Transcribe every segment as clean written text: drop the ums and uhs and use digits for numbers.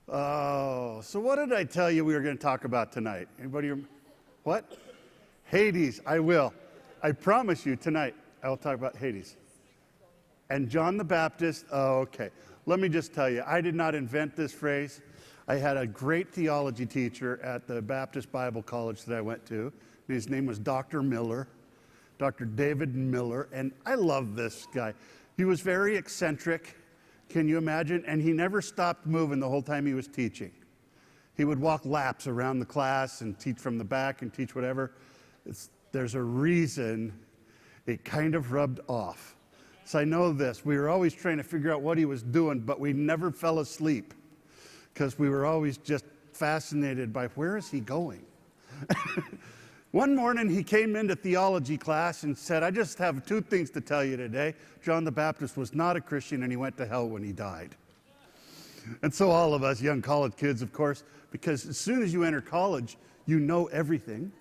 Oh, so what did I tell you we were going to talk about tonight? Anybody? What? Hades. I will. I promise you tonight I will talk about Hades. And John the Baptist. Oh, okay. Let me just tell you, I did not invent this phrase. I had a great theology teacher at the Baptist Bible College that I went to. His name was Dr. Miller, Dr. David Miller, and I love this guy. He was very eccentric. Can you imagine? And he never stopped moving the whole time he was teaching. He would walk laps around the class and teach from the back and teach whatever. There's a reason it kind of rubbed off. So I know this. We were always trying to figure out what he was doing, but we never fell asleep because we were always just fascinated by where is he going? One morning he came into theology class and said, I just have two things to tell you today. John the Baptist was not a Christian and he went to hell when he died. And so all of us young college kids, of course, because as soon as you enter college, you know everything.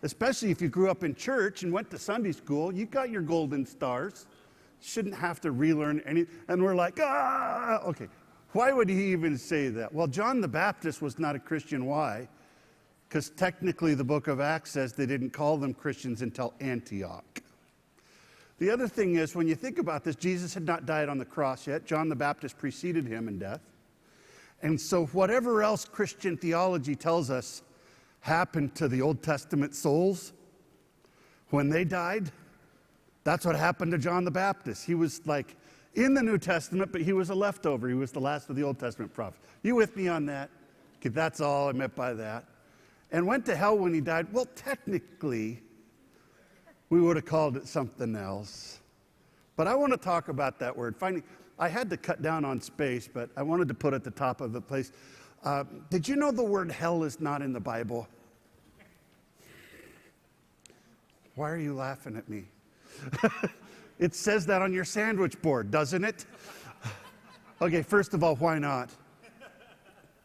Especially if you grew up in church and went to Sunday school, you got your golden stars. Shouldn't have to relearn any. And we're like, okay. Why would he even say that? Well, John the Baptist was not a Christian. Why? Because technically the book of Acts says they didn't call them Christians until Antioch. The other thing is, when you think about this, Jesus had not died on the cross yet. John the Baptist preceded him in death. And so whatever else Christian theology tells us happened to the Old Testament souls when they died, that's what happened to John the Baptist. He was like in the New Testament, but he was a leftover. He was the last of the Old Testament prophets. You with me on that? Okay, that's all I meant by that. And went to hell when he died. Well, technically, we would have called it something else. But I want to talk about that word. Finally, I had to cut down on space, but I wanted to put it at the top of the place. Did you know the word hell is not in the Bible? Why are you laughing at me? It says that on your sandwich board, doesn't it? Okay, first of all, why not?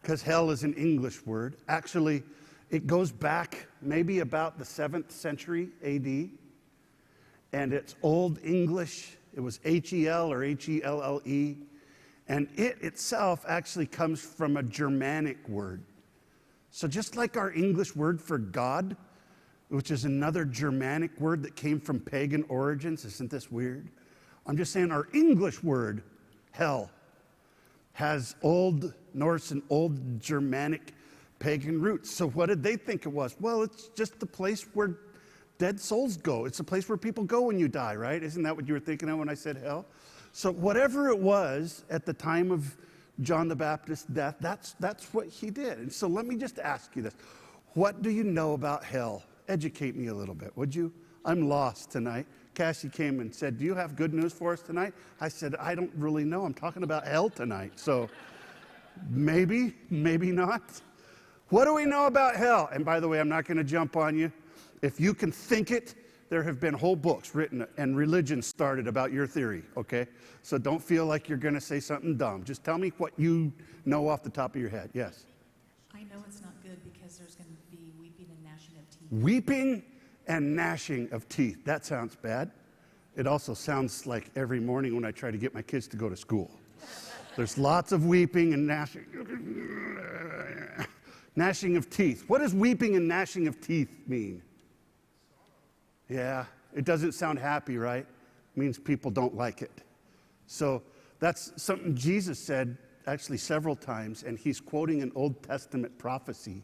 Because hell is an English word. Actually, it goes back maybe about the 7th century AD, and it's Old English. It was H-E-L or H-E-L-L-E, and it itself actually comes from a Germanic word. So just like our English word for God, which is another Germanic word that came from pagan origins, isn't this weird? I'm just saying our English word, hell, has Old Norse and Old Germanic pagan roots. So what did they think it was? Well, it's just the place where dead souls go. It's the place where people go when you die, right? Isn't that what you were thinking of when I said hell? So whatever it was at the time of John the Baptist's death, that's what he did. And so let me just ask you this. What do you know about hell? Educate me a little bit, would you? I'm lost tonight. Cassie came and said, do you have good news for us tonight? I said, I don't really know. I'm talking about hell tonight. So maybe, maybe not. What do we know about hell? And by the way, I'm not going to jump on you. If you can think it, there have been whole books written and religion started about your theory, okay? So don't feel like you're going to say something dumb. Just tell me what you know off the top of your head. Yes? I know it's not good because there's going to be weeping and gnashing of teeth. Weeping and gnashing of teeth. That sounds bad. It also sounds like every morning when I try to get my kids to go to school. There's lots of weeping and gnashing. Gnashing of teeth. What does weeping and gnashing of teeth mean? Yeah, it doesn't sound happy, right? It means people don't like it. So that's something Jesus said actually several times, and he's quoting an Old Testament prophecy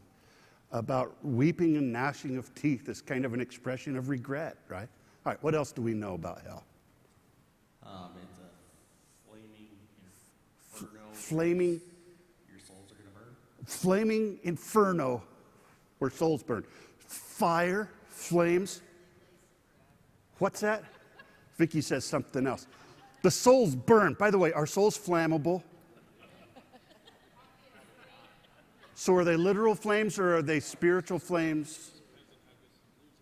about weeping and gnashing of teeth as kind of an expression of regret, right? All right, what else do we know about hell? It's a flaming inferno. Flaming. Your souls are going to burn. Flaming inferno where souls burn. Fire, flames. What's that? Vicky says something else. The souls burn. By the way, are souls flammable? So are they literal flames or are they spiritual flames?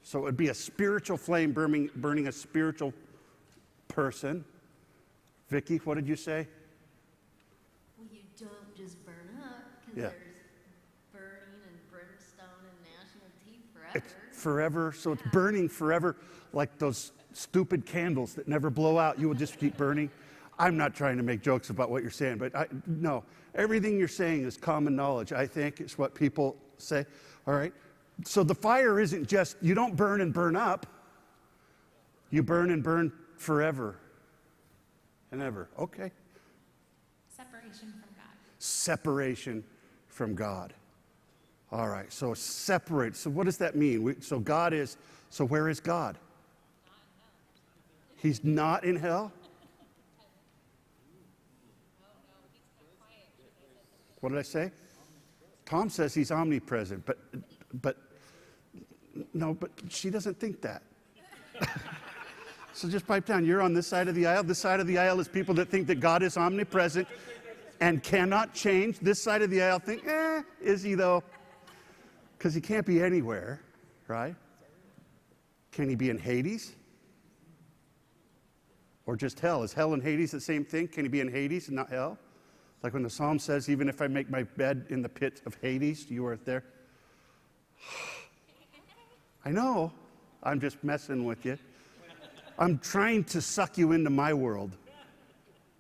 So it would be a spiritual flame burning a spiritual person. Vicky, what did you say? Well, you don't just burn up because Yeah. there's burning and brimstone and gnashing of teeth forever. It's forever, so it's burning forever like those stupid candles that never blow out. You will just keep burning. I'm not trying to make jokes about what you're saying, but no. Everything you're saying is common knowledge, I think, is what people say. All right? So the fire isn't just, you don't burn and burn up. You burn and burn forever and ever. Okay. Separation from God. Separation from God. All right, so separate. So what does that mean? So where is God? He's not in hell? What did I say? Tom says he's omnipresent, but she doesn't think that. So just pipe down. You're on this side of the aisle. This side of the aisle is people that think that God is omnipresent and cannot change. This side of the aisle think, is he though? Because he can't be anywhere, right? Can he be in Hades? Or just hell? Is hell and Hades the same thing? Can he be in Hades and not hell? Like when the Psalm says, even if I make my bed in the pit of Hades, you are there. I know. I'm just messing with you. I'm trying to suck you into my world,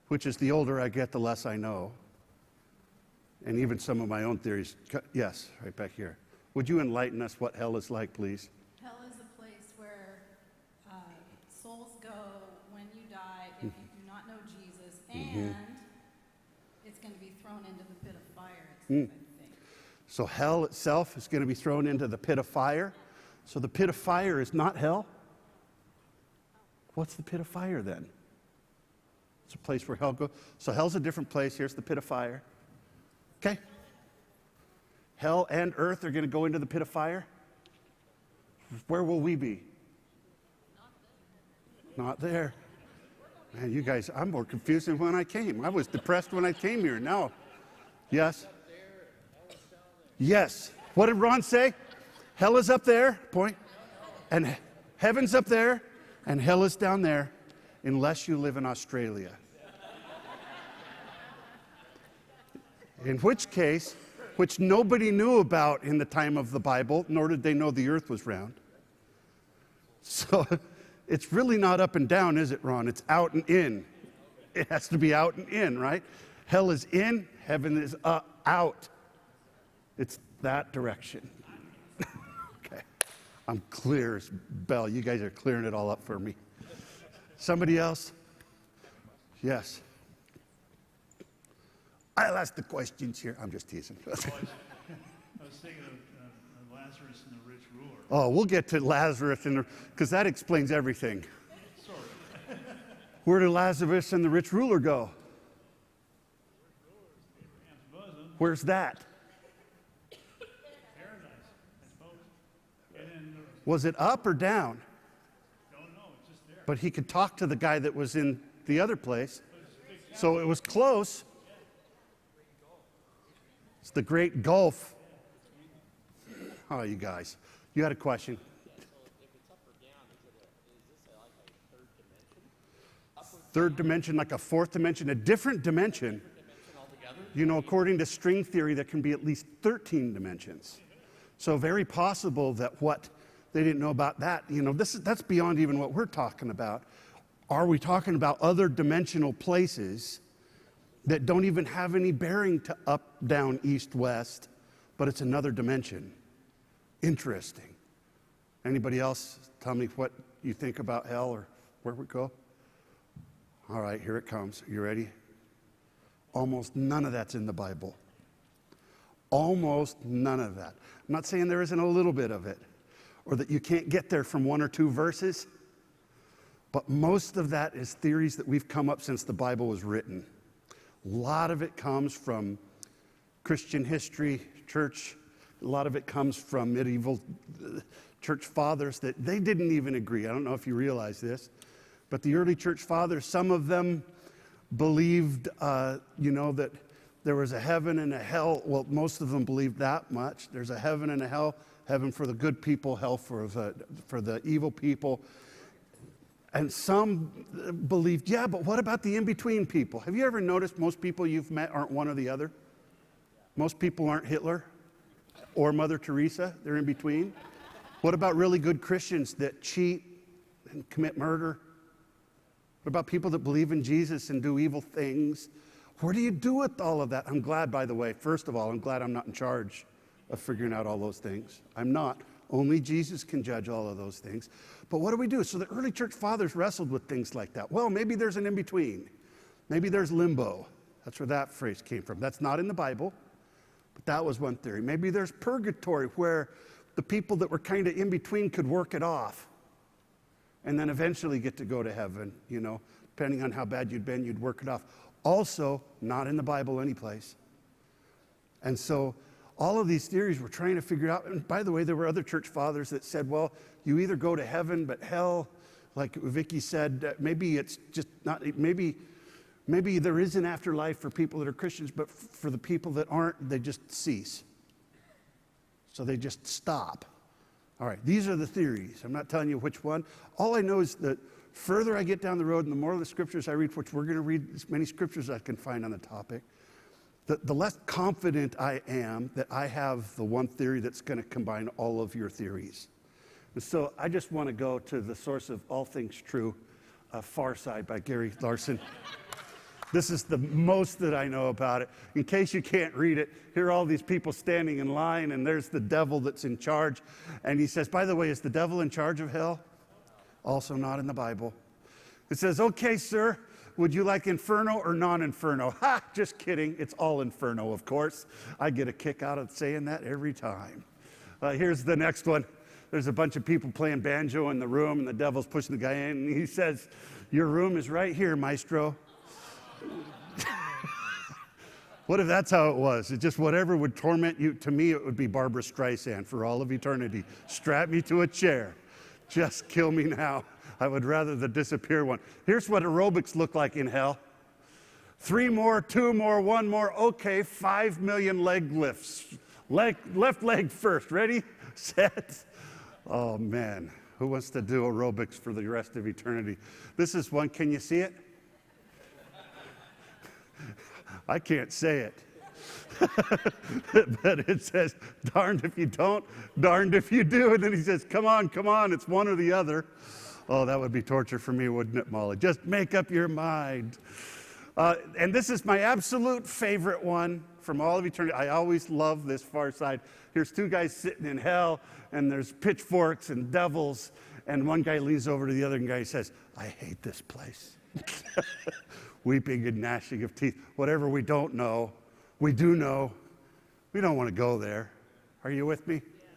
which is the older I get, the less I know. And even some of my own theories. Yes, right back here. Would you enlighten us what hell is like, please? Hell is a place where souls go when you die if you do not know Jesus, and it's going to be thrown into the pit of fire, I think. So hell itself is going to be thrown into the pit of fire. So the pit of fire is not hell? What's the pit of fire then? It's a place where hell goes. So hell's a different place. Here's the pit of fire. Okay? Hell and earth are going to go into the pit of fire. Where will we be? Not there. Man, you guys, I'm more confused than when I came. I was depressed when I came here. Now, yes? Yes. What did Ron say? Hell is up there, point. And heaven's up there, and hell is down there, unless you live in Australia. In which case, which nobody knew about in the time of the Bible, nor did they know the earth was round. So it's really not up and down, is it, Ron? It's out and in. It has to be out and in, right? Hell is in, heaven is out. It's that direction. Okay. I'm clear as bell. You guys are clearing it all up for me. Somebody else? Yes. I'll ask the questions here. I'm just teasing. I was thinking of Lazarus and the rich ruler. Oh, we'll get to Lazarus, because that explains everything. Sort of. Where did Lazarus and the rich ruler go? Abraham's bosom, Where's that? paradise, I suppose. And then, Was it up or down? don't know, it's just there. But he could talk to the guy that was in the other place. So it was close. It's the great gulf. Oh, you guys. You had a question. Third dimension, like a fourth dimension, a different dimension. You know, according to string theory, there can be at least 13 dimensions. So very possible that what they didn't know about that, you know, that's beyond even what we're talking about. Are we talking about other dimensional places that don't even have any bearing to up, down, east, west, but it's another dimension? Interesting. Anybody else tell me what you think about hell or where we go? All right, here it comes. You ready? Almost none of that's in the Bible. Almost none of that. I'm not saying there isn't a little bit of it, or that you can't get there from one or two verses, but most of that is theories that we've come up since the Bible was written. A lot of it comes from Christian history, church. A lot of it comes from medieval church fathers that they didn't even agree. I don't know if you realize this, but the early church fathers, some of them believed, that there was a heaven and a hell. Well, most of them believed that much. There's a heaven and a hell. Heaven for the good people, hell for the evil people. And some believed, yeah, but what about the in-between people? Have you ever noticed most people you've met aren't one or the other? Most people aren't Hitler or Mother Teresa. They're in between. What about really good Christians that cheat and commit murder? What about people that believe in Jesus and do evil things? What do you do with all of that? I'm glad, by the way, first of all, I'm glad I'm not in charge of figuring out all those things. I'm not. Only Jesus can judge all of those things. But what do we do? So the early church fathers wrestled with things like that. Well, maybe there's an in-between. Maybe there's limbo. That's where that phrase came from. That's not in the Bible, but that was one theory. Maybe there's purgatory, where the people that were kind of in between could work it off and then eventually get to go to heaven, you know. Depending on how bad you'd been, you'd work it off. Also, not in the Bible anyplace. And so all of these theories we're trying to figure out. And by the way, there were other church fathers that said, well, you either go to heaven, but hell, like Vicky said, maybe it's just not, maybe there is an afterlife for people that are Christians, but for the people that aren't, they just cease. So they just stop. All right, these are the theories. I'm not telling you which one. All I know is that further I get down the road and the more of the scriptures I read, which we're going to read as many scriptures as I can find on the topic, the less confident I am that I have the one theory that's going to combine all of your theories. And so I just want to go to the source of all things true, Far Side by Gary Larson. This is the most that I know about it. In case you can't read it, here are all these people standing in line, and there's the devil that's in charge. And he says, by the way, is the devil in charge of hell? Also not in the Bible. It says, okay, sir, would you like inferno or non-inferno? Ha, just kidding. It's all inferno, of course. I get a kick out of saying that every time. Here's the next one. There's a bunch of people playing banjo in the room, and the devil's pushing the guy in, and he says, your room is right here, maestro. What if that's how it was? It's just whatever would torment you. To me, it would be Barbra Streisand for all of eternity. Strap me to a chair. Just kill me now. I would rather the disappear one. Here's what aerobics look like in hell. 3 more, 2 more, 1 more. Okay, 5 million leg lifts. Left leg first. Ready, set. Oh, man. Who wants to do aerobics for the rest of eternity? This is one. Can you see it? I can't say it. But it says, darned if you don't, darned if you do. And then he says, come on, it's one or the other. Oh, that would be torture for me, wouldn't it, Molly? Just make up your mind. And this is my absolute favorite one from all of eternity. I always love this Far Side. Here's 2 guys sitting in hell, and there's pitchforks and devils. And one guy leans over to the other guy and says, I hate this place. Weeping and gnashing of teeth. Whatever we don't know, we do know. We don't want to go there. Are you with me? Yeah.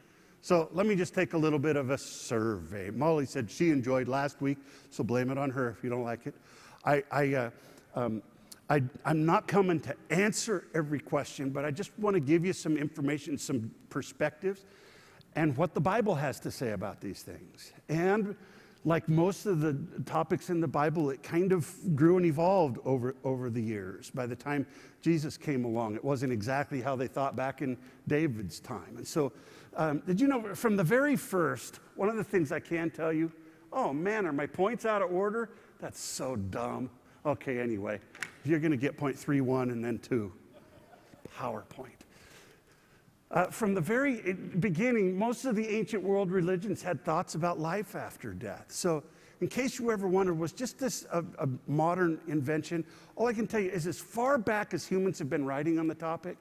So let me just take a little bit of a survey. Molly said she enjoyed last week, so blame it on her if you don't like it. I'm not coming to answer every question, but I just want to give you some information, some perspectives, and what the Bible has to say about these things. And like most of the topics in the Bible, it kind of grew and evolved over the years. By the time Jesus came along, it wasn't exactly how they thought back in David's time. And so, did you know from the very first, one of the things I can tell you, oh man, are my points out of order? That's so dumb. Okay, anyway, you're going to get point 3.1 and then 2. PowerPoint. From the very beginning, most of the ancient world religions had thoughts about life after death. So in case you ever wondered, was just this a modern invention? All I can tell you is as far back as humans have been writing on the topic,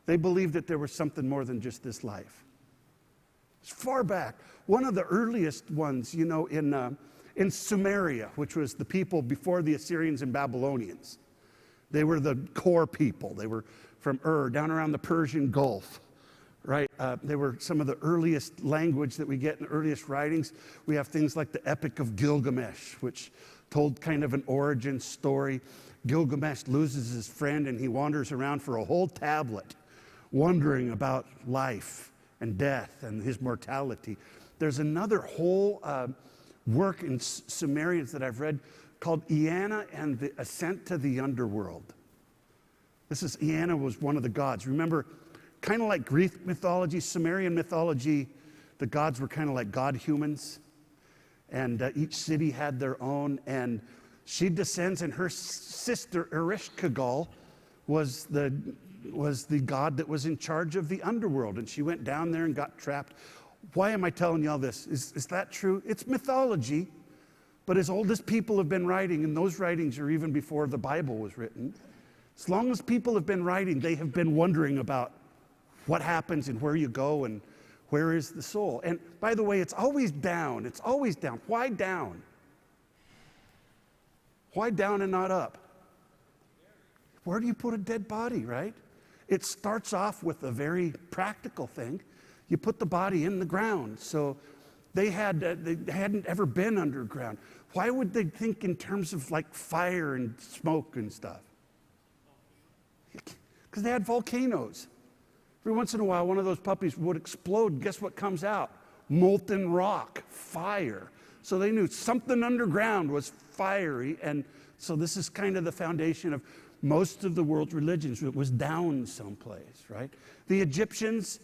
they believed that there was something more than just this life. As far back. One of the earliest ones, you know, in Sumeria, which was the people before the Assyrians and Babylonians. They were the core people. They were from Ur, down around the Persian Gulf. Right, they were some of the earliest language that we get in the earliest writings. We have things like the Epic of Gilgamesh, which told kind of an origin story. Gilgamesh loses his friend and he wanders around for a whole tablet, wondering about life and death and his mortality. There's another whole work in Sumerians that I've read called Eanna and the Ascent to the Underworld. Eanna was one of the gods. Remember, kind of like Greek mythology, Sumerian mythology, the gods were kind of like god-humans, and each city had their own, and she descends, and her sister, Ereshkigal, was the god that was in charge of the underworld, and she went down there and got trapped. Why am I telling you all this? Is that true? It's mythology, But as old as people have been writing, and those writings are even before the Bible was written, as long as people have been writing, they have been wondering about what happens and where you go and where is the soul. And by the way, it's always down. It's always down. Why down? Why down and not up? Where do you put a dead body, right? It starts off with a very practical thing. You put the body in the ground. So they hadn't ever been underground. Why would they think in terms of like fire and smoke and stuff? Because they had volcanoes. Every once in a while, one of those puppies would explode. Guess what comes out? Molten rock, fire. So they knew something underground was fiery. And so this is kind of the foundation of most of the world's religions. It was down someplace, right? The Egyptians,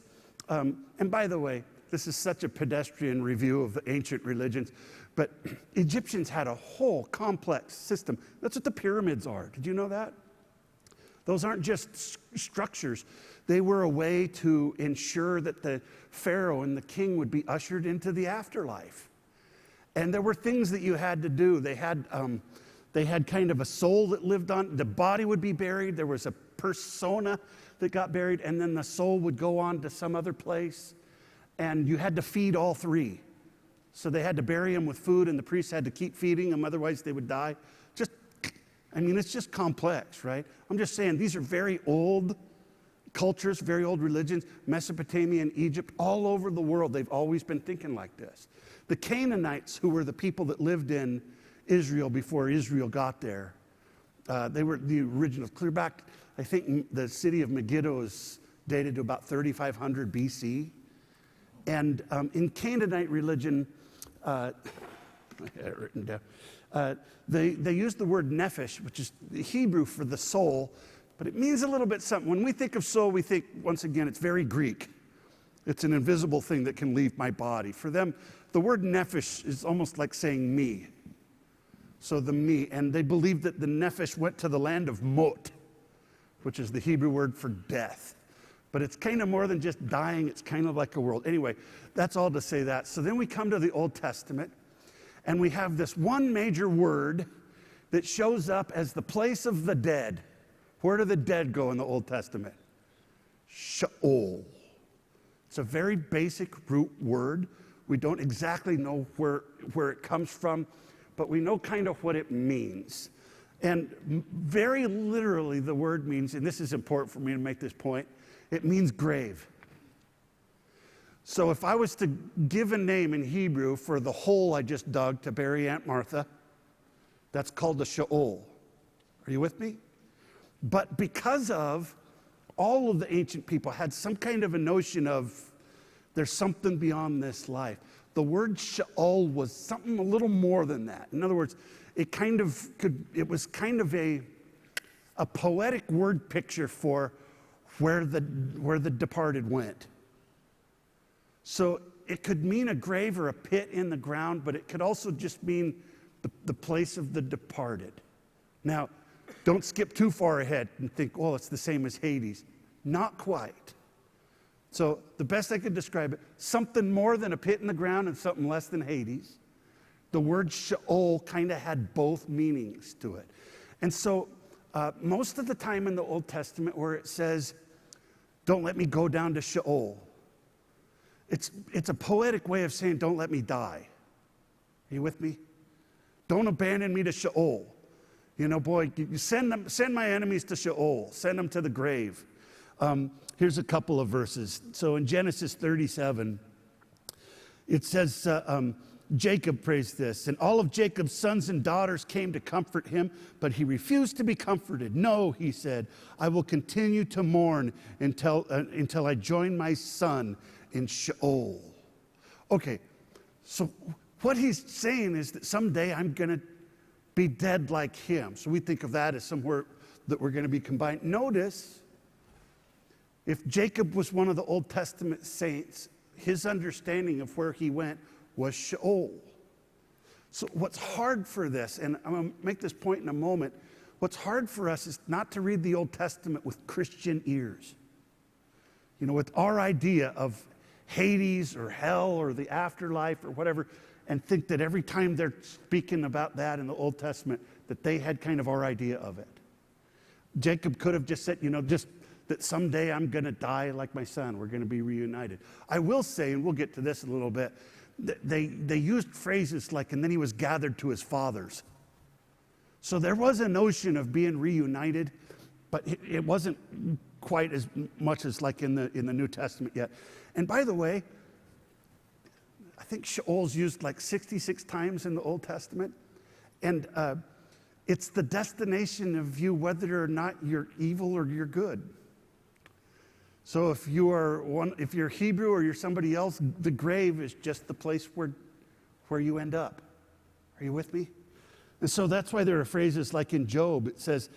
and by the way, this is such a pedestrian review of the ancient religions, but Egyptians had a whole complex system. That's what the pyramids are. Did you know that? Those aren't just structures. They were a way to ensure that the pharaoh and the king would be ushered into the afterlife. And there were things that you had to do. They had kind of a soul that lived on. The body would be buried. There was a persona that got buried, and then the soul would go on to some other place. And you had to feed all three. So they had to bury them with food, and the priests had to keep feeding them, otherwise they would die. It's just complex, right? I'm just saying these are very old cultures, very old religions. Mesopotamia and Egypt, all over the world, they've always been thinking like this. The Canaanites, who were the people that lived in Israel before Israel got there, they were the originals. Clear back, I think the city of Megiddo is dated to about 3,500 BC. And in Canaanite religion, I had it written down, they use the word nephesh, which is the Hebrew for the soul, but it means a little bit something. When we think of soul, we think, once again, it's very Greek. It's an invisible thing that can leave my body. For them, the word nephesh is almost like saying me. So the me, and they believe that the nephesh went to the land of Mot, which is the Hebrew word for death. But it's kind of more than just dying. It's kind of like a world. Anyway, that's all to say that. So then we come to the Old Testament, and we have this one major word that shows up as the place of the dead. Where do the dead go in the Old Testament? Sheol. It's a very basic root word. We don't exactly know where it comes from, but we know kind of what it means. And very literally, the word means, and this is important for me to make this point, it means grave. So if I was to give a name in Hebrew for the hole I just dug to bury Aunt Martha, that's called a Sheol. Are you with me? But because of all of the ancient people had some kind of a notion of there's something beyond this life, the word Sheol was something a little more than that. In other words, it was kind of a poetic word picture for where the departed went. So it could mean a grave or a pit in the ground, but it could also just mean the place of the departed. Now, don't skip too far ahead and think, oh, it's the same as Hades. Not quite. So the best I could describe it, something more than a pit in the ground and something less than Hades. The word Sheol kind of had both meanings to it. And so most of the time in the Old Testament where it says, don't let me go down to Sheol, it's a poetic way of saying, don't let me die. Are you with me? Don't abandon me to Sheol. You know, boy, send my enemies to Sheol. Send them to the grave. Here's a couple of verses. So in Genesis 37, it says, Jacob prays this, and all of Jacob's sons and daughters came to comfort him, but he refused to be comforted. No, he said, I will continue to mourn until I join my son in Sheol. Okay, so what he's saying is that someday I'm going to be dead like him. So we think of that as somewhere that we're going to be combined. Notice, if Jacob was one of the Old Testament saints, his understanding of where he went was Sheol. So what's hard for this, and I'm going to make this point in a moment, what's hard for us is not to read the Old Testament with Christian ears. You know, with our idea of Hades or hell or the afterlife or whatever, and think that every time they're speaking about that in the Old Testament, that they had kind of our idea of it. Jacob could have just said, just that someday I'm going to die like my son. We're going to be reunited. I will say, and we'll get to this a little bit, they used phrases like, and then he was gathered to his fathers. So there was a notion of being reunited, but it wasn't quite as much as like in the New Testament yet. And by the way, I think Sheol's used like 66 times in the Old Testament. And it's the destination of you whether or not you're evil or you're good. So if you're Hebrew or you're somebody else, the grave is just the place where you end up. Are you with me? And so that's why there are phrases like in Job, it says,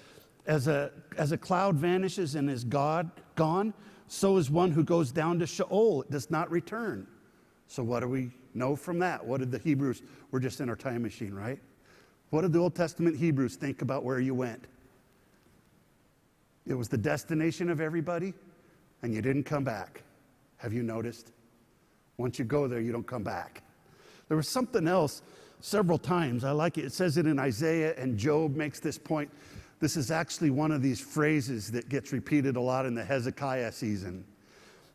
as a cloud vanishes and is gone, so is one who goes down to Sheol. It does not return. So what do we know from that? What did the Hebrews, we're just in our time machine, right? What did the Old Testament Hebrews think about where you went? It was the destination of everybody, and you didn't come back. Have you noticed? Once you go there, you don't come back. There was something else several times. I like it. It says it in Isaiah, and Job makes this point. This is actually one of these phrases that gets repeated a lot in the Hezekiah season.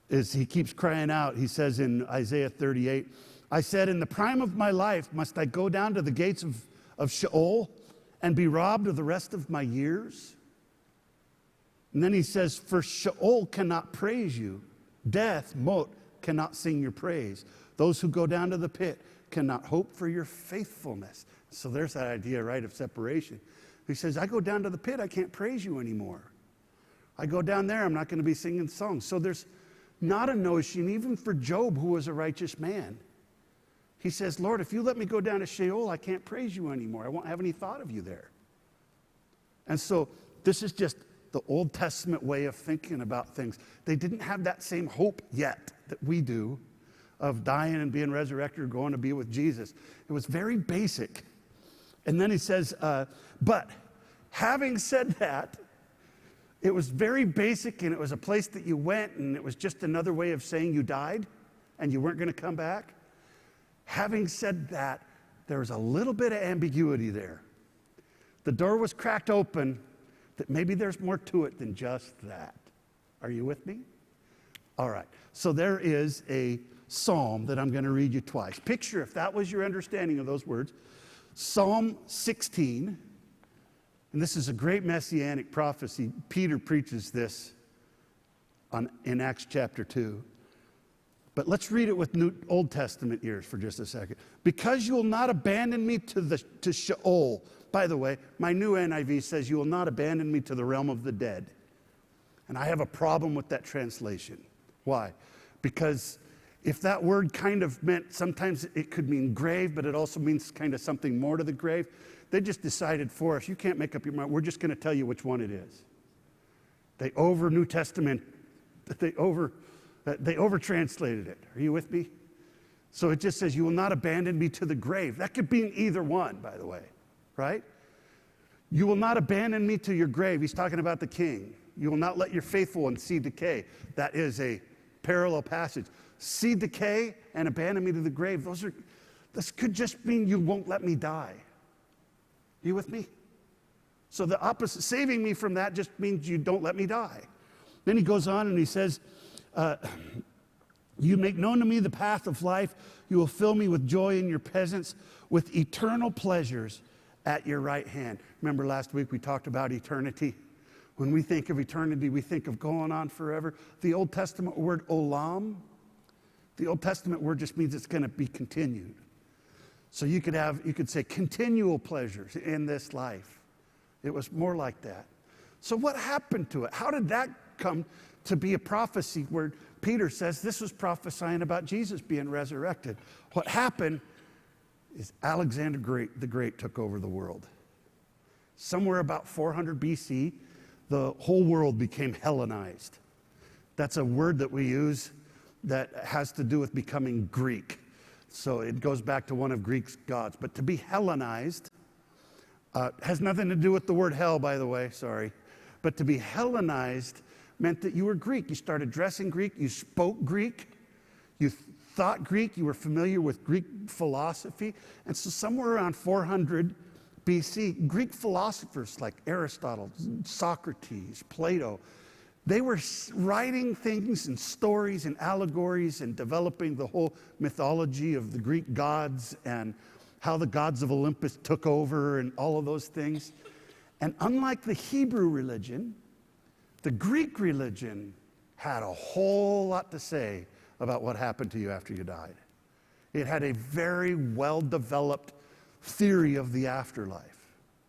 Is he keeps crying out. He says in Isaiah 38, I said, in the prime of my life, must I go down to the gates of Sheol and be robbed of the rest of my years? And then he says, for Sheol cannot praise you. Death, Mot, cannot sing your praise. Those who go down to the pit cannot hope for your faithfulness. So there's that idea, right, of separation. He says, I go down to the pit, I can't praise you anymore. I go down there, I'm not going to be singing songs. So there's not a notion, even for Job, who was a righteous man. He says, Lord, if you let me go down to Sheol, I can't praise you anymore. I won't have any thought of you there. And so this is just the Old Testament way of thinking about things. They didn't have that same hope yet that we do of dying and being resurrected or going to be with Jesus. It was very basic. And then he says, but having said that, it was very basic, and it was a place that you went, and it was just another way of saying you died and you weren't going to come back. Having said that, there was a little bit of ambiguity there. The door was cracked open, that maybe there's more to it than just that. Are you with me? All right. So there is a psalm that I'm going to read you twice. Picture, if that was your understanding of those words, Psalm 16. And this is a great messianic prophecy. Peter preaches this in Acts chapter 2. But let's read it with New Old Testament ears for just a second. Because you will not abandon me to Sheol. By the way, my new NIV says you will not abandon me to the realm of the dead. And I have a problem with that translation. Why? Because if that word kind of meant, sometimes it could mean grave, but it also means kind of something more to the grave. They just decided for us, you can't make up your mind. We're just going to tell you which one it is. They New Testament, they over-translated it. Are you with me? So it just says, you will not abandon me to the grave. That could mean either one, by the way, right? You will not abandon me to your grave. He's talking about the king. You will not let your faithful one see decay. That is a parallel passage. See decay and abandon me to the grave. This could just mean you won't let me die. Are you with me? So the opposite, saving me from that just means you don't let me die. Then he goes on and he says, you make known to me the path of life. You will fill me with joy in your presence, with eternal pleasures at your right hand. Remember last week we talked about eternity? When we think of eternity, we think of going on forever. The Old Testament word olam, the Old Testament word just means it's going to be continued. So you could say continual pleasures in this life. It was more like that. So what happened to it? How did that come to be a prophecy where Peter says this was prophesying about Jesus being resurrected? What happened is Alexander the Great took over the world. Somewhere about 400 BC, the whole world became Hellenized. That's a word that we use that has to do with becoming Greek. So it goes back to one of Greek's gods. But to be Hellenized has nothing to do with the word hell, by the way, sorry. But to be Hellenized meant that you were Greek. You started dressing Greek, you spoke Greek, you thought Greek, you were familiar with Greek philosophy. And so somewhere around 400 BC, Greek philosophers like Aristotle, Socrates, Plato, they were writing things and stories and allegories and developing the whole mythology of the Greek gods and how the gods of Olympus took over and all of those things. And unlike the Hebrew religion, the Greek religion had a whole lot to say about what happened to you after you died. It had a very well-developed theory of the afterlife.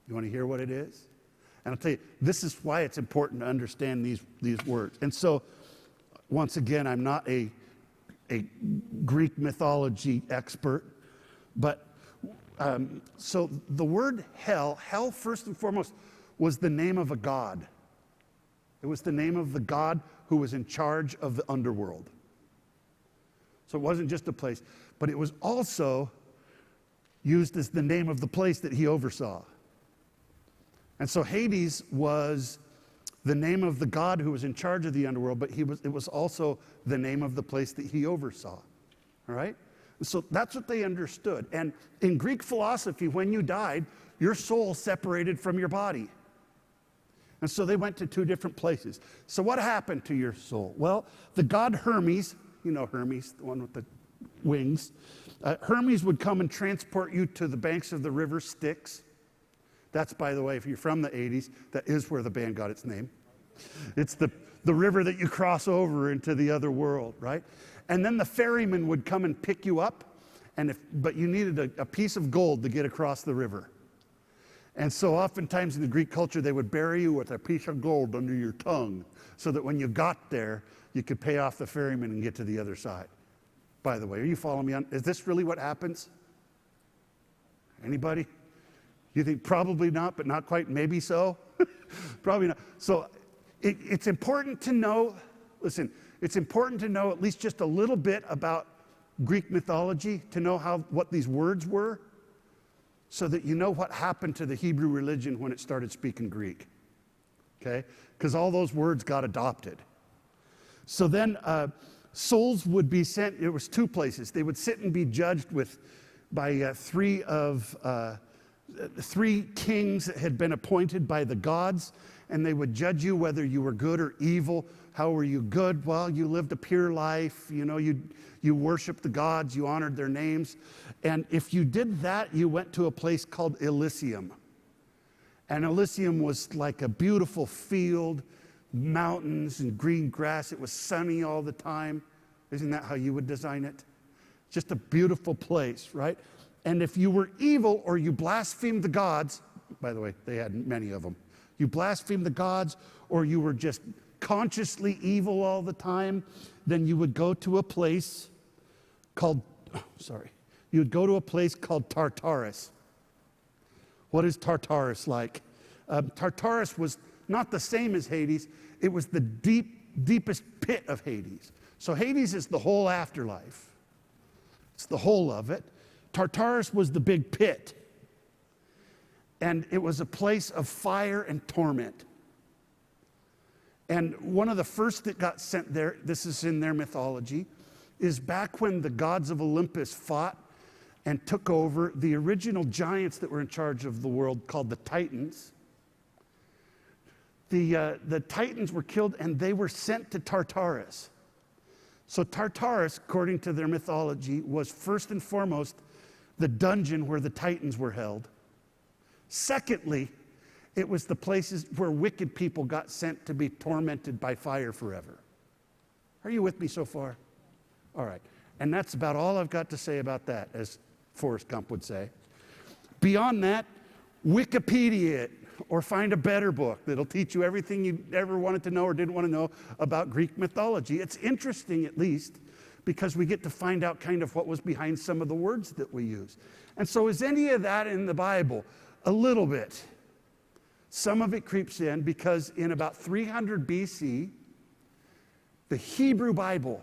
You want to hear what it is? And I'll tell you, this is why it's important to understand these words. And so, once again, I'm not a Greek mythology expert, but so the word hell first and foremost was the name of a god. It was the name of the god who was in charge of the underworld. So it wasn't just a place, but it was also used as the name of the place that he oversaw. And so Hades was the name of the god who was in charge of the underworld, but it was also the name of the place that he oversaw. All right? So that's what they understood. And in Greek philosophy, when you died, your soul separated from your body. And so they went to two different places. So what happened to your soul? Well, the god Hermes, you know Hermes, the one with the wings, Hermes would come and transport you to the banks of the river Styx. That's, by the way, if you're from the 80s, that is where the band got its name. It's the river that you cross over into the other world, right? And then the ferryman would come and pick you up, but you needed a piece of gold to get across the river. And so oftentimes in the Greek culture, they would bury you with a piece of gold under your tongue so that when you got there, you could pay off the ferryman and get to the other side. By the way, are you following me on? Is this really what happens? Anybody? You think probably not, but not quite, maybe so? Probably not. So it's important to know, listen, it's important to know at least just a little bit about Greek mythology, to know what these words were, so that you know what happened to the Hebrew religion when it started speaking Greek. Okay? Because all those words got adopted. So then souls would be sent, it was two places. They would sit and be judged by three kings that had been appointed by the gods, and they would judge you whether you were good or evil. How were you good? Well, you lived a pure life. You know, you worshiped the gods, you honored their names. And if you did that, you went to a place called Elysium. And Elysium was like a beautiful field, mountains and green grass. It was sunny all the time. Isn't that how you would design it? Just a beautiful place, right? And if you were evil or you blasphemed the gods, by the way, they had many of them. You blasphemed the gods, or you were just consciously evil all the time, then you would go to a place called, you would go to a place called Tartarus. What is Tartarus like? Tartarus was not the same as Hades. It was the deepest pit of Hades. So Hades is the whole afterlife. It's the whole of it. Tartarus was the big pit. And it was a place of fire and torment. And one of the first that got sent there, this is in their mythology, is back when the gods of Olympus fought and took over the original giants that were in charge of the world, called the Titans. The Titans were killed and they were sent to Tartarus. So Tartarus, according to their mythology, was first and foremost the dungeon where the Titans were held. Secondly, it was the places where wicked people got sent to be tormented by fire forever. Are you with me so far? All right. And that's about all I've got to say about that, as Forrest Gump would say. Beyond that, Wikipedia it, or find a better book that'll teach you everything you ever wanted to know or didn't want to know about Greek mythology. It's interesting, at least, because we get to find out kind of what was behind some of the words that we use. And so is any of that in the Bible? A little bit. Some of it creeps in because in about 300 BC, the Hebrew Bible,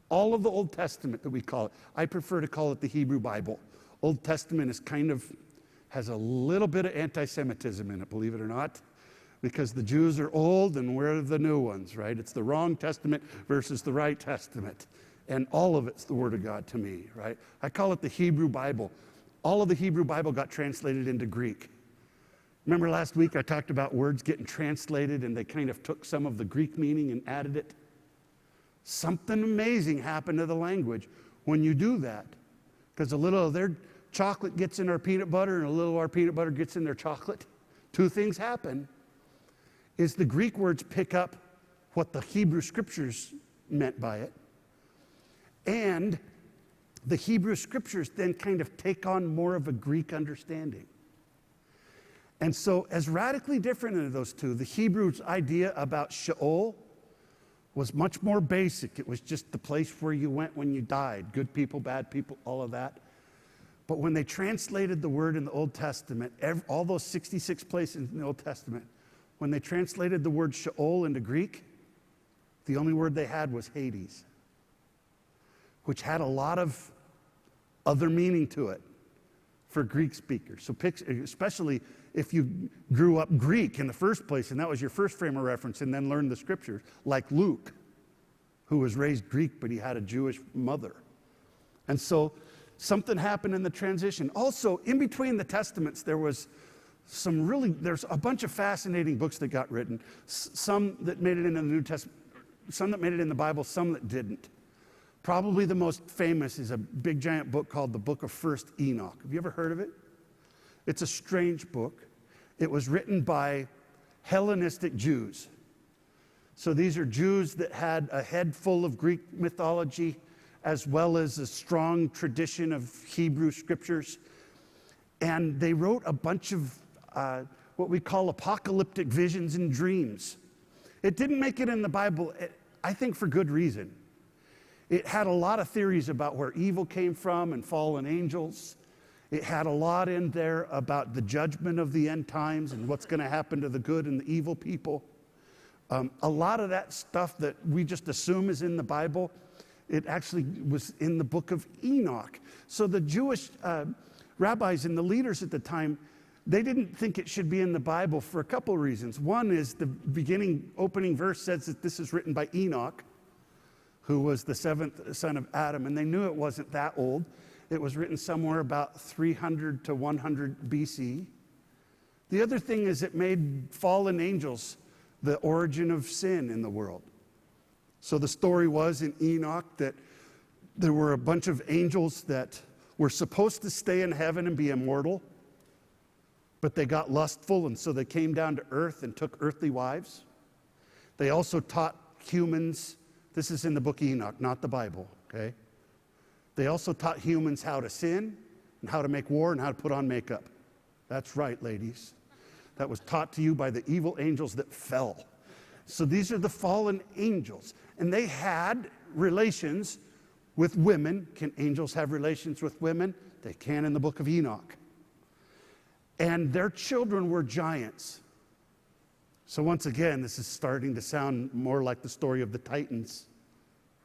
all of the Old Testament that we call it, I prefer to call it the Hebrew Bible. Old Testament is has a little bit of anti-Semitism in it, believe it or not, because the Jews are old and we're the new ones, right? It's the wrong testament versus the right testament. And all of it's the Word of God to me, right? I call it the Hebrew Bible. All of the Hebrew Bible got translated into Greek. Remember last week I talked about words getting translated and they kind of took some of the Greek meaning and added it? Something amazing happened to the language when you do that. Because a little of their chocolate gets in our peanut butter and a little of our peanut butter gets in their chocolate. Two things happen. Is the Greek words pick up what the Hebrew scriptures meant by it. And the Hebrew scriptures then kind of take on more of a Greek understanding. And so as radically different as those two, the Hebrew's idea about Sheol was much more basic. It was just the place where you went when you died. Good people, bad people, all of that. But when they translated the word in the Old Testament, all those 66 places in the Old Testament, when they translated the word Sheol into Greek, the only word they had was Hades, which had a lot of other meaning to it for Greek speakers. So especially if you grew up Greek in the first place, and that was your first frame of reference, and then learned the scriptures, like Luke, who was raised Greek, but he had a Jewish mother. And so something happened in the transition. Also, in between the Testaments, there's a bunch of fascinating books that got written. Some that made it into the New Testament, some that made it in the Bible, some that didn't. Probably the most famous is a big giant book called the Book of First Enoch. Have you ever heard of it? It's a strange book. It was written by Hellenistic Jews. So these are Jews that had a head full of Greek mythology as well as a strong tradition of Hebrew scriptures. And they wrote a bunch of what we call apocalyptic visions and dreams. It didn't make it in the Bible, I think for good reason. It had a lot of theories about where evil came from and fallen angels. It had a lot in there about the judgment of the end times and what's going to happen to the good and the evil people. A lot of that stuff that we just assume is in the Bible, it actually was in the book of Enoch. So the Jewish rabbis and the leaders at the time, they didn't think it should be in the Bible for a couple of reasons. One is the opening verse says that this is written by Enoch, who was the seventh son of Adam, and they knew it wasn't that old. It was written somewhere about 300 to 100 BC. The other thing is it made fallen angels the origin of sin in the world. So the story was in Enoch that there were a bunch of angels that were supposed to stay in heaven and be immortal, but they got lustful, and so they came down to earth and took earthly wives. They also taught humans. This is in the book of Enoch, not the Bible, okay? They also taught humans how to sin and how to make war and how to put on makeup. That's right, ladies. That was taught to you by the evil angels that fell. So these are the fallen angels. And they had relations with women. Can angels have relations with women? They can in the book of Enoch. And their children were giants. So once again, this is starting to sound more like the story of the Titans,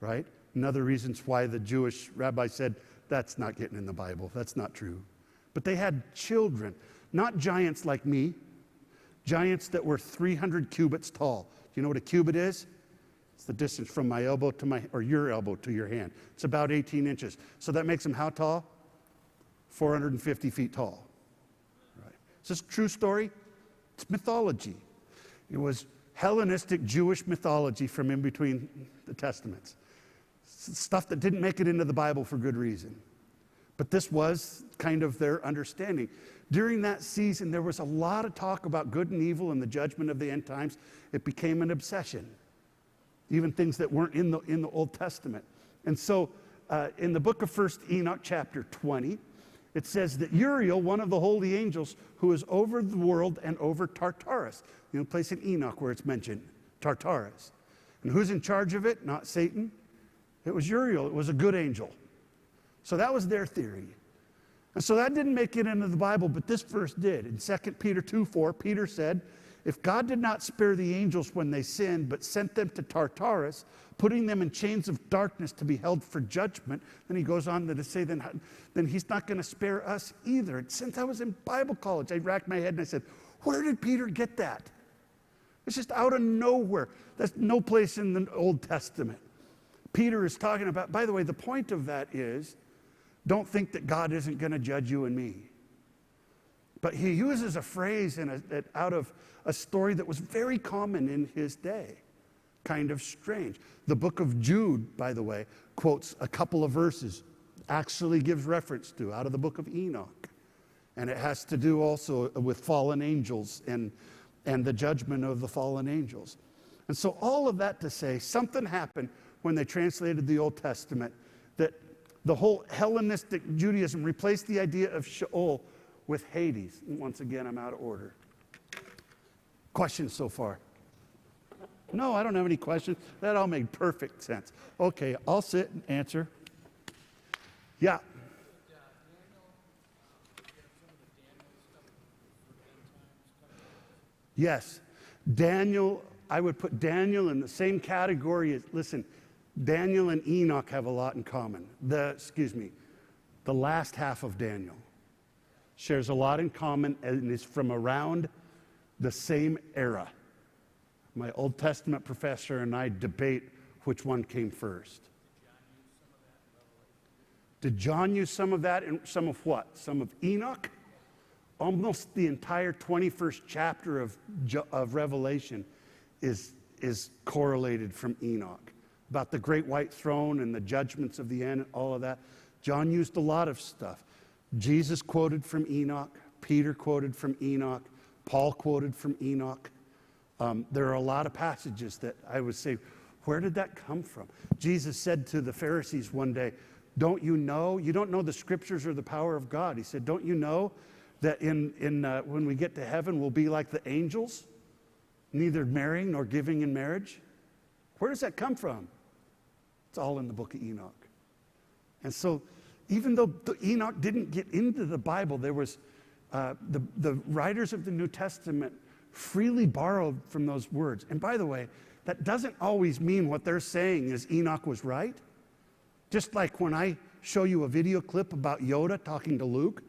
right? Another reasons why the Jewish rabbi said, that's not getting in the Bible. That's not true. But they had children, not giants like me, giants that were 300 cubits tall. Do you know what a cubit is? It's the distance from my elbow to your elbow to your hand. It's about 18 inches. So that makes them how tall? 450 feet tall. Right. Is this a true story? It's mythology. It was Hellenistic Jewish mythology from in between the Testaments. Stuff that didn't make it into the Bible for good reason. But this was kind of their understanding. During that season, there was a lot of talk about good and evil and the judgment of the end times. It became an obsession, even things that weren't in the Old Testament. And so in the book of First Enoch, chapter 20, it says that Uriel, one of the holy angels, who is over the world and over Tartarus, the place in Enoch where it's mentioned, Tartarus. And who's in charge of it? Not Satan. It was Uriel. It was a good angel. So that was their theory. And so that didn't make it into the Bible, but this verse did. In 2 Peter 2:4, Peter said, if God did not spare the angels when they sinned, but sent them to Tartarus, putting them in chains of darkness to be held for judgment, then he goes on to say, then he's not going to spare us either. And since I was in Bible college, I racked my head and I said, where did Peter get that? It's just out of nowhere. There's no place in the Old Testament. Peter is talking about, by the way, the point of that is, don't think that God isn't going to judge you and me. But he uses a phrase out of a story that was very common in his day. Kind of strange. The book of Jude, by the way, quotes a couple of verses, actually gives reference to, out of the book of Enoch. And it has to do also with fallen angels and the judgment of the fallen angels. And so all of that to say, something happened when they translated the Old Testament, that the whole Hellenistic Judaism replaced the idea of Sheol with Hades. And once again, I'm out of order. Questions so far? No, I don't have any questions. That all made perfect sense. Okay, I'll sit and answer. Yeah. Yes. Daniel, I would put Daniel in the same category as, listen, Daniel and Enoch have a lot in common. The last half of Daniel shares a lot in common and is from around the same era. My Old Testament professor and I debate which one came first. Did John use some of that and some of what? Some of Enoch? Almost the entire 21st chapter of Revelation is correlated from Enoch. About the great white throne and the judgments of the end, all of that. John used a lot of stuff. Jesus quoted from Enoch. Peter quoted from Enoch. Paul quoted from Enoch. There are a lot of passages that I would say, where did that come from? Jesus said to the Pharisees one day, don't you know? You don't know the scriptures or the power of God. He said, don't you know that when we get to heaven, we'll be like the angels, neither marrying nor giving in marriage? Where does that come from? It's all in the book of Enoch. And so even though Enoch didn't get into the Bible, there was the writers of the New Testament freely borrowed from those words. And by the way, that doesn't always mean what they're saying is Enoch was right. Just like when I show you a video clip about Yoda talking to Luke,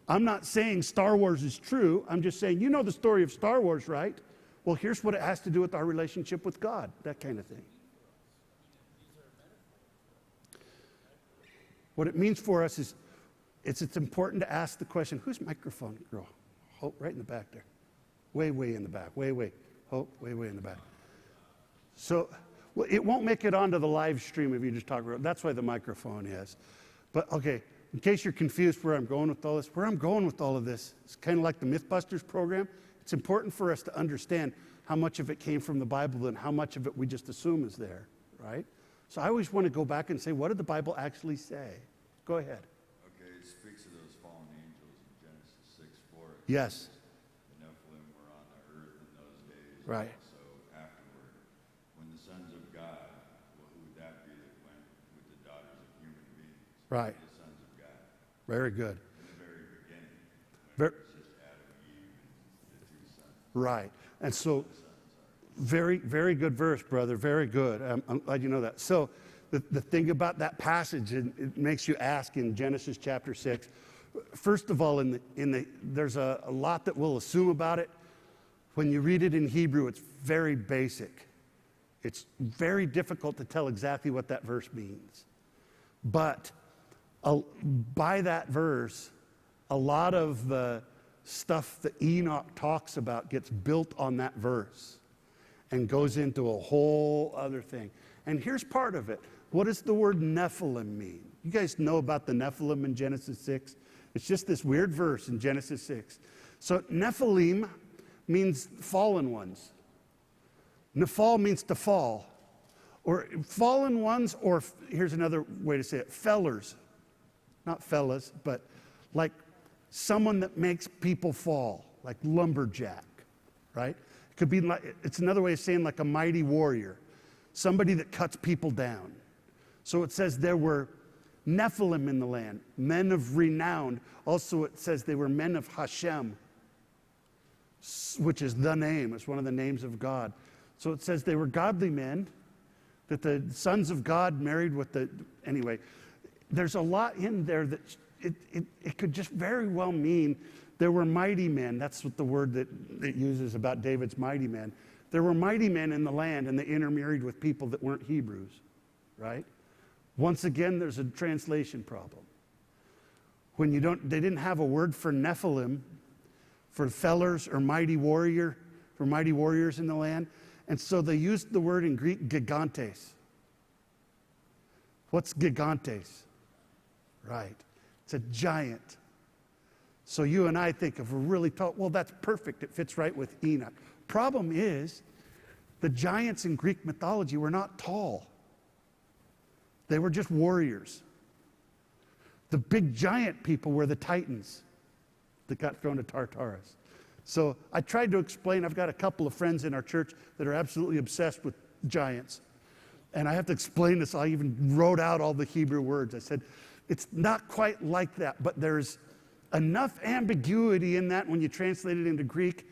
I'm not saying Star Wars is true. I'm just saying, you know the story of Star Wars, right? Well, here's what it has to do with our relationship with God, that kind of thing. What it means for us is it's important to ask the question, whose microphone, girl? Oh, right in the back there. Way in the back. Way. Oh, way in the back. So, well, it won't make it onto the live stream if you just talk about. That's why the microphone is. But, okay, in case you're confused where I'm going with all this, it's kind of like the Mythbusters program. It's important for us to understand how much of it came from the Bible and how much of it we just assume is there, right? So I always want to go back and say, what did the Bible actually say? Go ahead. Okay, it speaks of those fallen angels in Genesis 6:4. Yes. The Nephilim were on the earth in those days. Right. So afterward, when the sons of God, well, who would that be that went with the daughters of human beings? Right. The sons of God. Very good. In the very beginning, Ver- it's just Adam, Eve, and the two sons. Right. And so, very good verse, brother. Very good. I'm glad you know that. So, the thing about that passage, it makes you ask in Genesis chapter 6. First of all, there's a lot that we'll assume about it. When you read it in Hebrew, it's very basic. It's very difficult to tell exactly what that verse means. But by that verse, a lot of the stuff that Enoch talks about gets built on that verse and goes into a whole other thing. And here's part of it. What does the word Nephilim mean? You guys know about the Nephilim in Genesis 6? It's just this weird verse in Genesis 6. So Nephilim means fallen ones. Nephal means to fall. Or fallen ones, or here's another way to say it, fellers. Not fellas, but like someone that makes people fall, like lumberjack, right? It could be like, it's another way of saying like a mighty warrior, somebody that cuts people down. So it says there were Nephilim in the land, men of renown. Also it says they were men of Hashem, which is the name. It's one of the names of God. So it says they were godly men, that the sons of God married with anyway, there's a lot in there that it could just very well mean there were mighty men. That's what the word that it uses about David's mighty men. There were mighty men in the land, and they intermarried with people that weren't Hebrews, right? Once again, there's a translation problem. When they didn't have a word for Nephilim, for fellers or mighty warriors in the land. And so they used the word in Greek, gigantes. What's gigantes? Right. It's a giant. So you and I think of a really tall, well, that's perfect. It fits right with Enoch. Problem is, the giants in Greek mythology were not tall. They were just warriors. The big giant people were the Titans that got thrown to Tartarus. So I tried to explain, I've got a couple of friends in our church that are absolutely obsessed with giants. And I have to explain this. I even wrote out all the Hebrew words. I said, it's not quite like that, but there's enough ambiguity in that when you translate it into Greek,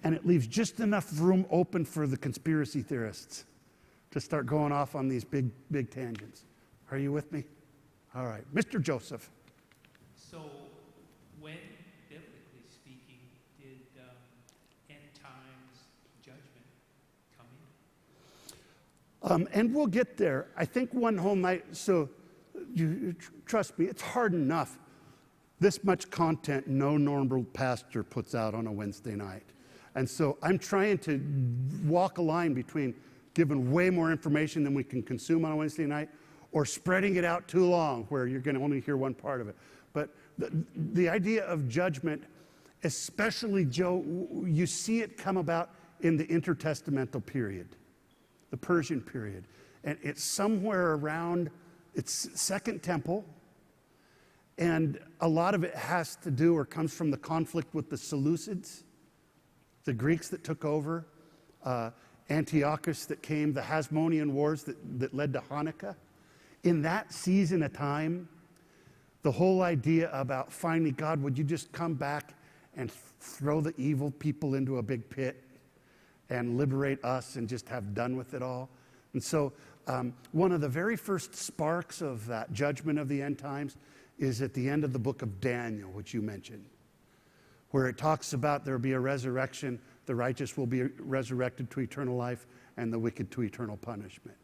and it leaves just enough room open for the conspiracy theorists to start going off on these big, big tangents. Are you with me? All right. Mr. Joseph. So, when, biblically speaking, did end times judgment come in? And we'll get there. I think one whole night, so you trust me, it's hard enough. This much content no normal pastor puts out on a Wednesday night. And so I'm trying to walk a line between giving way more information than we can consume on a Wednesday night or spreading it out too long where you're going to only hear one part of it. But the idea of judgment, especially, Joe, you see it come about in the intertestamental period, the Persian period. And it's somewhere around, it's Second Temple, and a lot of it has to do or comes from the conflict with the Seleucids, the Greeks that took over, Antiochus that came, the Hasmonean Wars that led to Hanukkah. In that season of time, the whole idea about finally, God, would you just come back and throw the evil people into a big pit and liberate us and just have done with it all? And so one of the very first sparks of that judgment of the end times is at the end of the book of Daniel, which you mentioned, where it talks about there will be a resurrection, the righteous will be resurrected to eternal life, and the wicked to eternal punishment.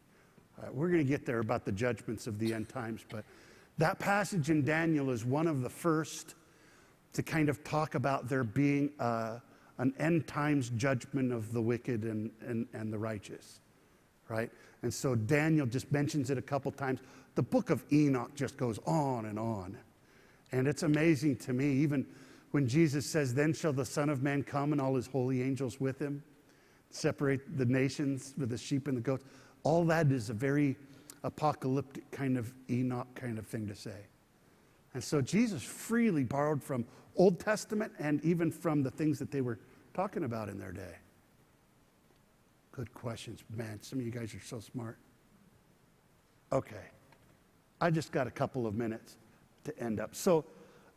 We're going to get there about the judgments of the end times, but that passage in Daniel is one of the first to kind of talk about there being an end times judgment of the wicked and the righteous, right? And so Daniel just mentions it a couple times. The book of Enoch just goes on. And it's amazing to me, even when Jesus says, then shall the Son of Man come and all his holy angels with him, separate the nations with the sheep and the goats. All that is a very apocalyptic kind of Enoch kind of thing to say. And so Jesus freely borrowed from Old Testament and even from the things that they were talking about in their day. Good questions. Man, some of you guys are so smart. Okay. I just got a couple of minutes to end up. So,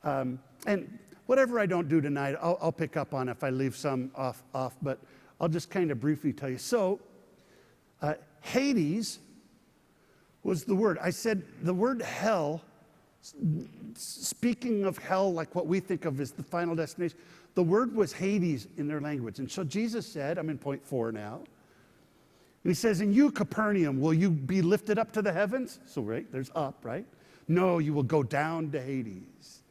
and whatever I don't do tonight, I'll pick up on if I leave some off, but I'll just kind of briefly tell you. So, Hades was the word. I said the word hell, speaking of hell like what we think of as the final destination, the word was Hades in their language. And so Jesus said, I'm in point 4 now, and he says, and you, Capernaum, will you be lifted up to the heavens? So, right, there's up, right? No, you will go down to Hades.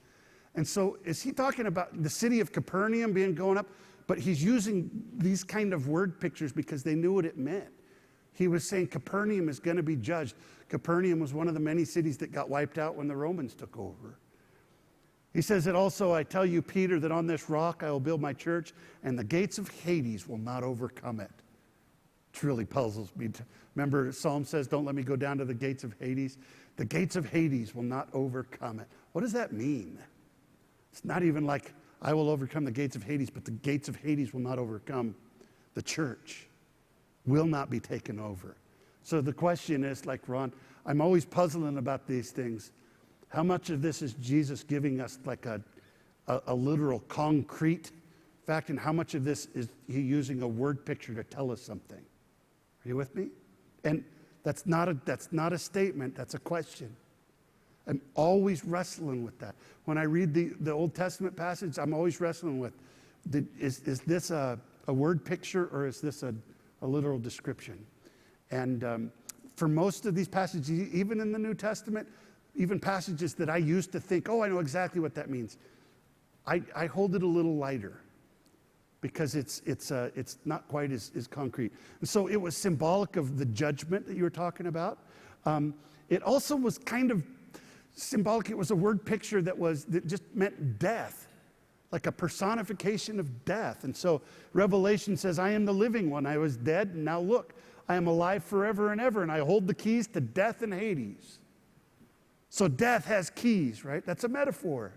And so is he talking about the city of Capernaum being going up? But he's using these kind of word pictures because they knew what it meant. He was saying Capernaum is going to be judged. Capernaum was one of the many cities that got wiped out when the Romans took over. He says that also, I tell you, Peter, that on this rock I will build my church, and the gates of Hades will not overcome it. It really puzzles me. Remember, Psalm says, don't let me go down to the gates of Hades. The gates of Hades will not overcome it. What does that mean? It's not even like I will overcome the gates of Hades, but the gates of Hades will not overcome the church. Will not be taken over. So the question is, like Ron, I'm always puzzling about these things. How much of this is Jesus giving us like a literal concrete fact, and how much of this is he using a word picture to tell us something? Are you with me? And that's not a statement, that's a question. I'm always wrestling with that. When I read the Old Testament passage, I'm always wrestling with, is this a word picture or is this a literal description? And for most of these passages, even in the New Testament, even passages that I used to think, oh, I know exactly what that means, I hold it a little lighter because it's not quite as concrete. And so it was symbolic of the judgment that you were talking about. It also was kind of symbolic. It was a word picture that just meant death, like a personification of death. And so Revelation says, I am the living one. I was dead, and now look, I am alive forever and ever, and I hold the keys to death and Hades. So death has keys, right? That's a metaphor.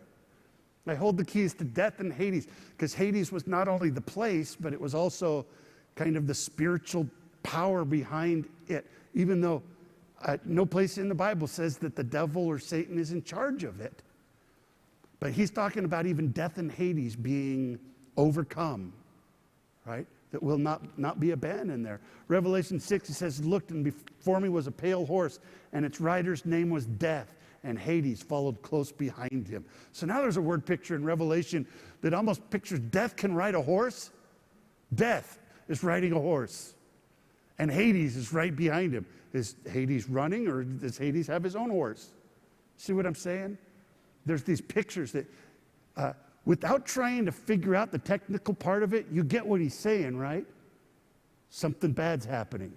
I hold the keys to death and Hades, because Hades was not only the place, but it was also kind of the spiritual power behind it, even though no place in the Bible says that the devil or Satan is in charge of it. But he's talking about even death and Hades being overcome, right? That will not be abandoned there. Revelation 6, it says, looked, and before me was a pale horse, and its rider's name was Death, and Hades followed close behind him. So now there's a word picture in Revelation that almost pictures death can ride a horse. Death is riding a horse, and Hades is right behind him. Is Hades running, or does Hades have his own horse? See what I'm saying? There's these pictures that, without trying to figure out the technical part of it, you get what he's saying, right? Something bad's happening.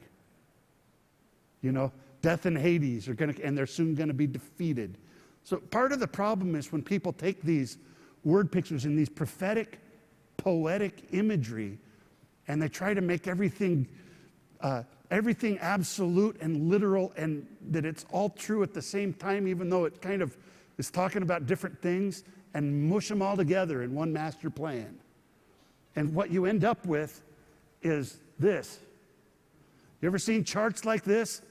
You know, death and Hades and they're soon going to be defeated. So part of the problem is when people take these word pictures and these prophetic, poetic imagery, and they try to make everything absolute and literal, and that it's all true at the same time, even though it kind of is talking about different things, and mush them all together in one master plan. And what you end up with is this. You ever seen charts like this?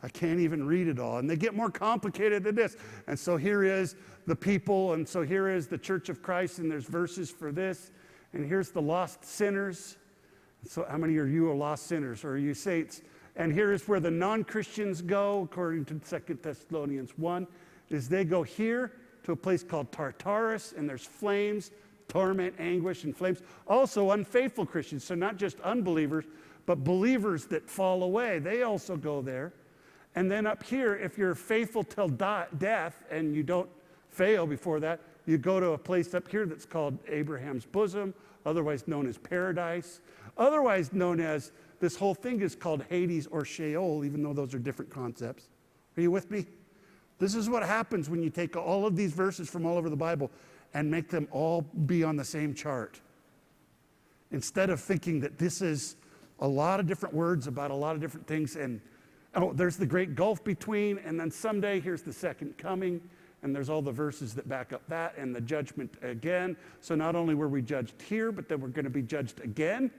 I can't even read it all. And they get more complicated than this. And so here is the people, and so here is the Church of Christ, and there's verses for this. And here's the lost sinners. So how many of you are lost sinners, or are you saints? And here is where the non-Christians go, according to 2 Thessalonians 1, is they go here to a place called Tartarus, and there's flames, torment, anguish, and flames. Also unfaithful Christians, so not just unbelievers, but believers that fall away. They also go there. And then up here, if you're faithful till death and you don't fail before that, you go to a place up here that's called Abraham's bosom, otherwise known as paradise, otherwise known as, this whole thing is called Hades or Sheol, even though those are different concepts. Are you with me? This is what happens when you take all of these verses from all over the Bible and make them all be on the same chart. Instead of thinking that this is a lot of different words about a lot of different things, and oh, there's the great gulf between, and then someday here's the second coming, and there's all the verses that back up that, and the judgment again. So not only were we judged here, but then we're going to be judged again.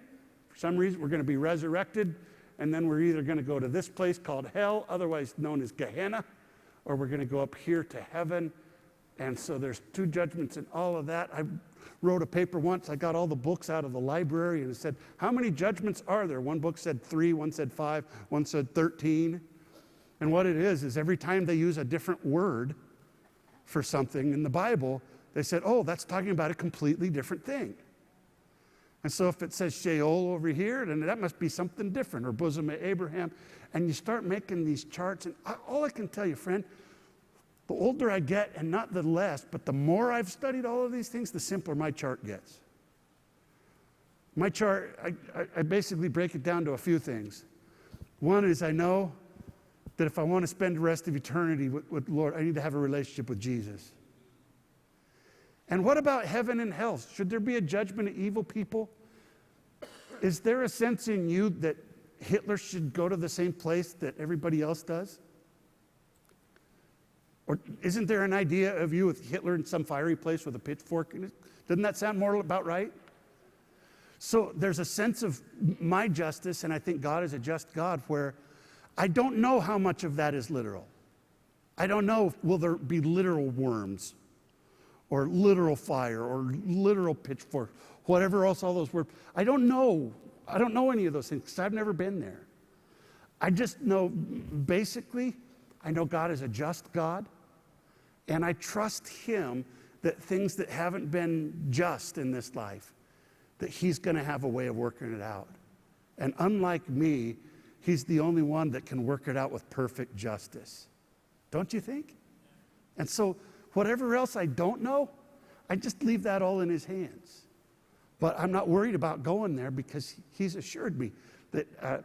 For some reason, we're going to be resurrected, and then we're either going to go to this place called hell, otherwise known as Gehenna, or we're going to go up here to heaven. And so there's two judgments and all of that. I wrote a paper once. I got all the books out of the library, and it said, how many judgments are there? One book said 3, one said 5, one said 13. And what it is every time they use a different word for something in the Bible, they said, oh, that's talking about a completely different thing. And so if it says Sheol over here, then that must be something different, or bosom of Abraham. And you start making these charts, and all I can tell you, friend, the older I get, and not the less, but the more I've studied all of these things, the simpler my chart gets. My chart, I basically break it down to a few things. One is I know that if I want to spend the rest of eternity with the Lord, I need to have a relationship with Jesus. And what about heaven and hell? Should there be a judgment of evil people? Is there a sense in you that Hitler should go to the same place that everybody else does? Or isn't there an idea of you with Hitler in some fiery place with a pitchfork in it? Doesn't that sound more about right? So there's a sense of my justice, and I think God is a just God, where I don't know how much of that is literal. I don't know, will there be literal worms, or literal fire, or literal pitchfork, whatever else all those words. I don't know any of those things because I've never been there. I just know, basically, I know God is a just God, and I trust Him that things that haven't been just in this life, that He's going to have a way of working it out. And unlike me, He's the only one that can work it out with perfect justice. Don't you think? And so whatever else I don't know, I just leave that all in his hands. But I'm not worried about going there because he's assured me that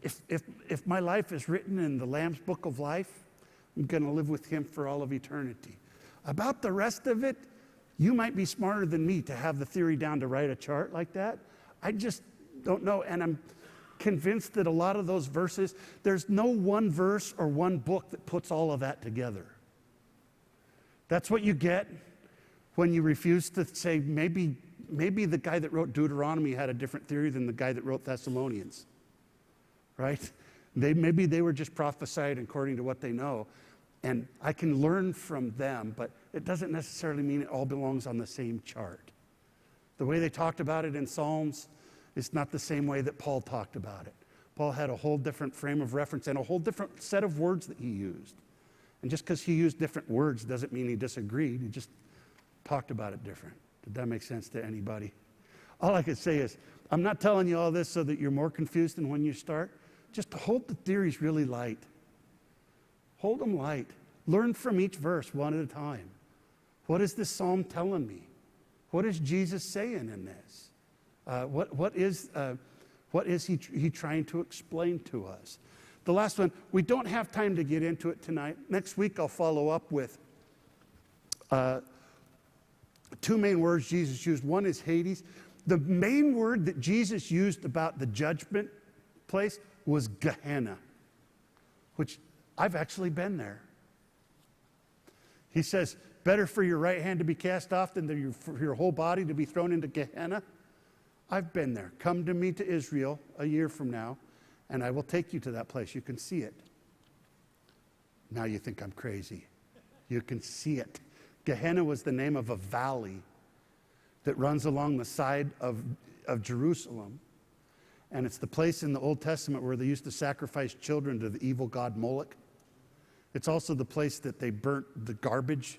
if my life is written in the Lamb's Book of Life, I'm going to live with him for all of eternity. About the rest of it, you might be smarter than me to have the theory down to write a chart like that. I just don't know. And I'm convinced that a lot of those verses, there's no one verse or one book that puts all of that together. That's what you get when you refuse to say, maybe the guy that wrote Deuteronomy had a different theory than the guy that wrote Thessalonians, right? Maybe they were just prophesied according to what they know, and I can learn from them, but it doesn't necessarily mean it all belongs on the same chart. The way they talked about it in Psalms is not the same way that Paul talked about it. Paul had a whole different frame of reference and a whole different set of words that he used. And just because he used different words doesn't mean he disagreed. He just talked about it different. Did that make sense to anybody? All I could say is, I'm not telling you all this so that you're more confused than when you start. Just hold the theories really light. Hold them light. Learn from each verse one at a time. What is this psalm telling me? What is Jesus saying in this? What is he trying to explain to us? The last one, we don't have time to get into it tonight. Next week I'll follow up with two main words Jesus used. One is Hades. The main word that Jesus used about the judgment place was Gehenna, which I've actually been there. He says, better for your right hand to be cast off than for your whole body to be thrown into Gehenna. I've been there. Come to me to Israel a year from now, and I will take you to that place. You can see it. Now you think I'm crazy. You can see it. Gehenna was the name of a valley that runs along the side of Jerusalem. And it's the place in the Old Testament where they used to sacrifice children to the evil god Moloch. It's also the place that they burnt the garbage.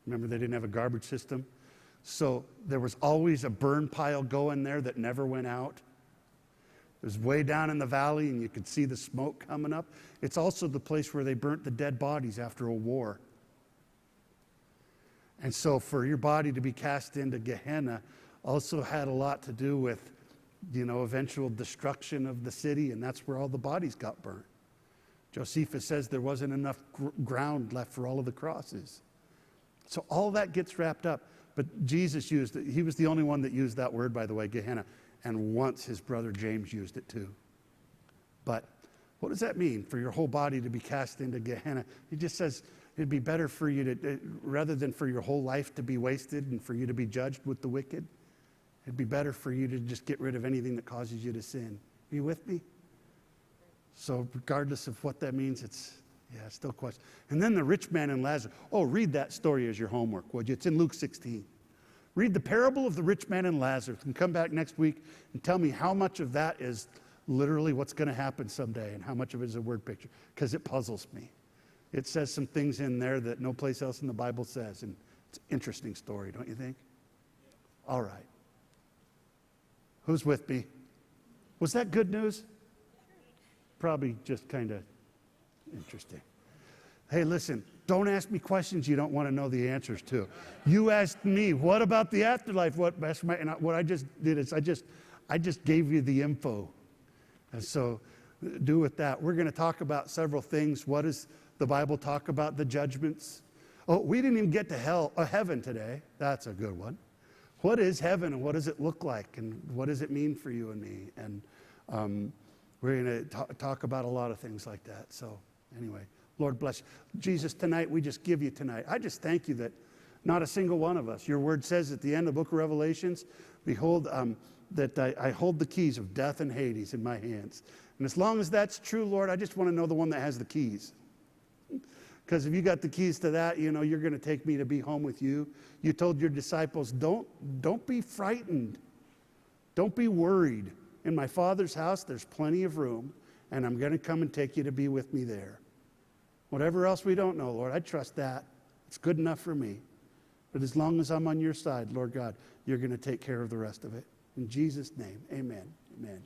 Remember, they didn't have a garbage system. So there was always a burn pile going there that never went out. It was way down in the valley, and you could see the smoke coming up. It's also the place where they burnt the dead bodies after a war. And so for your body to be cast into Gehenna also had a lot to do with, eventual destruction of the city, and that's where all the bodies got burnt. Josephus says there wasn't enough ground left for all of the crosses. So all that gets wrapped up. But Jesus used it. He was the only one that used that word, by the way, Gehenna. And once his brother James used it too. But what does that mean, for your whole body to be cast into Gehenna? He just says it'd be better for you to, rather than for your whole life to be wasted and for you to be judged with the wicked, it'd be better for you to just get rid of anything that causes you to sin. Are you with me? So regardless of what that means, it's still question. And then the rich man and Lazarus. Oh, read that story as your homework, would you? It's in Luke 16. Read the parable of the rich man and Lazarus and come back next week and tell me how much of that is literally what's going to happen someday and how much of it is a word picture, because it puzzles me. It says some things in there that no place else in the Bible says, and it's an interesting story, don't you think? All right. Who's with me? Was that good news? Probably just kind of interesting. Hey, listen, don't ask me questions you don't want to know the answers to. You asked me, what about the afterlife? What I just did is I just gave you the info. And so do with that. We're going to talk about several things. What does the Bible talk about the judgments? Oh, we didn't even get to heaven today. That's a good one. What is heaven and what does it look like? And what does it mean for you and me? And we're going to talk about a lot of things like that. So anyway, Lord bless you. Jesus, tonight, we just give you tonight. I just thank you that not a single one of us, your word says at the end of the book of Revelations, behold, that I hold the keys of death and Hades in my hands. And as long as that's true, Lord, I just want to know the one that has the keys. Because if you got the keys to that, you're going to take me to be home with you. You told your disciples, don't be frightened. Don't be worried. In my Father's house, there's plenty of room, and I'm going to come and take you to be with me there. Whatever else we don't know, Lord, I trust that. It's good enough for me. But as long as I'm on your side, Lord God, you're going to take care of the rest of it. In Jesus' name, amen. Amen.